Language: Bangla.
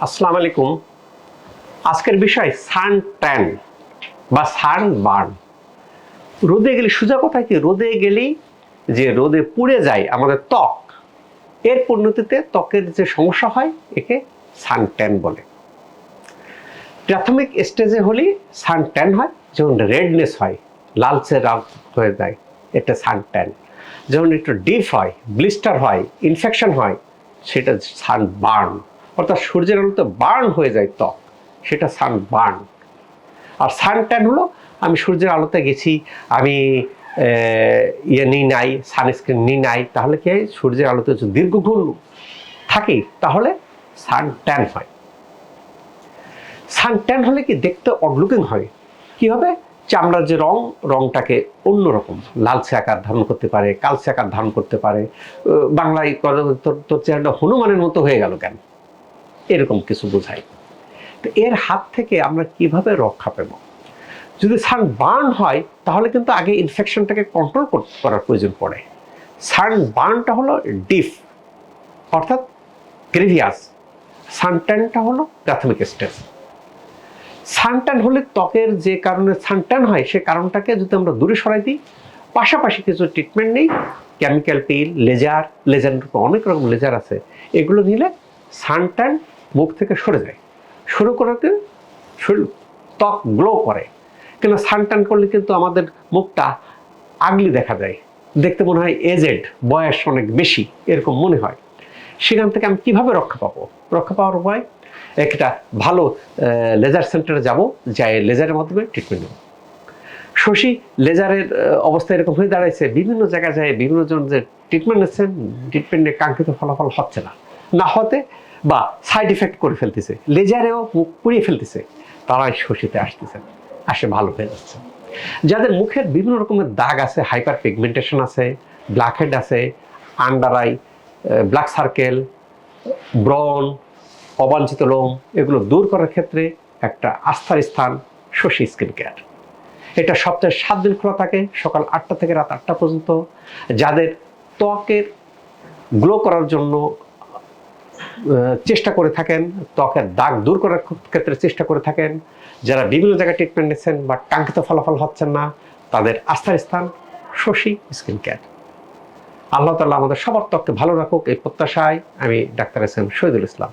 আসসালামু আলাইকুম। আজকের বিষয় সান ট্যান বা সান বার্ন। রোদে গেলে সোজা কথা কি, রোদে গেলেই যে রোদে পুড়ে যায় আমাদের ত্বক, এর পরিণতিতে ত্বকের যে সমস্যা হয় একে সান ট্যান বলে। প্রাথমিক স্টেজে হলে সান ট্যান হয়, যেমন রেডনেস হয়, লালচে রাগ হয়ে যায়, এটা সান ট্যান। যেমন একটু ডিপ হয়, ব্লিস্টার হয়, ইনফেকশন হয়, সেটা সান বার্ন। অর্থাৎ সূর্যের আলোতে বার্ন হয়ে যায় ত্বক, সেটা সান বার্ন। আর সান ট্যান হলো আমি সূর্যের আলোতে গেছি, আমি নিই নাই, সানস্ক্রিন নিই নাই, তাহলে কি হয়, সূর্যের আলোতে যদি দীর্ঘক্ষণ থাকি তাহলে সান ট্যান হয়। সান ট্যান হলে কি দেখতে অডলুকিং হয়, কি হবে, চামড়ার যে রংটাকে অন্যরকম লালচে আকার ধারণ করতে পারে, কালচে আকার ধারণ করতে পারে। বাংলায় তোর চেহারাটা হনুমানের মতো হয়ে গেল কেন, এরকম কিছু বোঝায়। তো এর হাত থেকে আমরা কিভাবে রক্ষা পেব? যদি সান বার্ন হয় তাহলে কিন্তু আগে ইনফেকশনটাকে কন্ট্রোল করার প্রয়োজন পড়ে। সান বার্নটা হলো ডিপ অর্থাৎ গ্রেভিয়াস, সানট্যানটা হলো প্রাথমিক স্টেজ। সানট্যান হলে ত্বকের যে কারণে সানট্যান হয় সে কারণটাকে যদি আমরা দূরে সরাই দিই, পাশাপাশি কিছু ট্রিটমেন্ট নেই, কেমিক্যাল পিল, লেজার অনেক রকম লেজার আছে, এগুলো নিলে সানট্যান মুখ থেকে সরে যায়। শুরু করাতে শরীর ত্বক গ্লো করে, কিন্তু সানট্যান করলে কিন্তু আমাদের মুখটা আগলি দেখা যায়, দেখতে মনে হয় এজেড, বয়স অনেক বেশি এরকম মনে হয়। সেখান থেকে আমি কিভাবে রক্ষা পাবো? রক্ষা পাওয়ার উপায়, একটা ভালো লেজার সেন্টারে যাব, যাই লেজারের মাধ্যমে ট্রিটমেন্ট নেব। শশী লেজারের অবস্থা এরকম হয়ে দাঁড়াইছে, বিভিন্ন জায়গায় যায়, বিভিন্ন জন যে ট্রিটমেন্ট নিচ্ছেন, ট্রিটমেন্টে কাঙ্ক্ষিত ফলাফল হচ্ছে না, না হতে বা সাইড ইফেক্ট করে ফেলতেছে, লেজারেও মুখ পুড়িয়ে ফেলতেছে, তারাই শশীতে আসতেছেন, আসে ভালো হয়ে যাচ্ছে। যাদের মুখের বিভিন্ন রকমের দাগ আছে, হাইপার পিগমেন্টেশন আছে, ব্ল্যাক হেড আছে, আন্ডার আই, ব্ল্যাক সার্কেল, ব্রণ, অবাঞ্ছিত লোম, এগুলো দূর করার ক্ষেত্রে একটা আস্থার স্থান শশী স্কিন কেয়ার। এটা সপ্তাহে 7 দিন খোলা থাকে, সকাল 8টা থেকে রাত 8টা পর্যন্ত। যাদের ত্বকের গ্লো করার জন্য চেষ্টা করে থাকেন, ত্বকের দাগ দূর করার ক্ষেত্রে চেষ্টা করে থাকেন, যারা বিভিন্ন জায়গায় ট্রিটমেন্ট নিচ্ছেন বা কাঙ্ক্ষিত ফলাফল হচ্ছেন না, তাদের আস্থার স্থান শশী স্কিন কেয়ার। আল্লাহ তাআলা আমাদের সবার ত্বককে ভালো রাখুক, এই প্রত্যাশায় আমি doctor S M Shahidul Islam.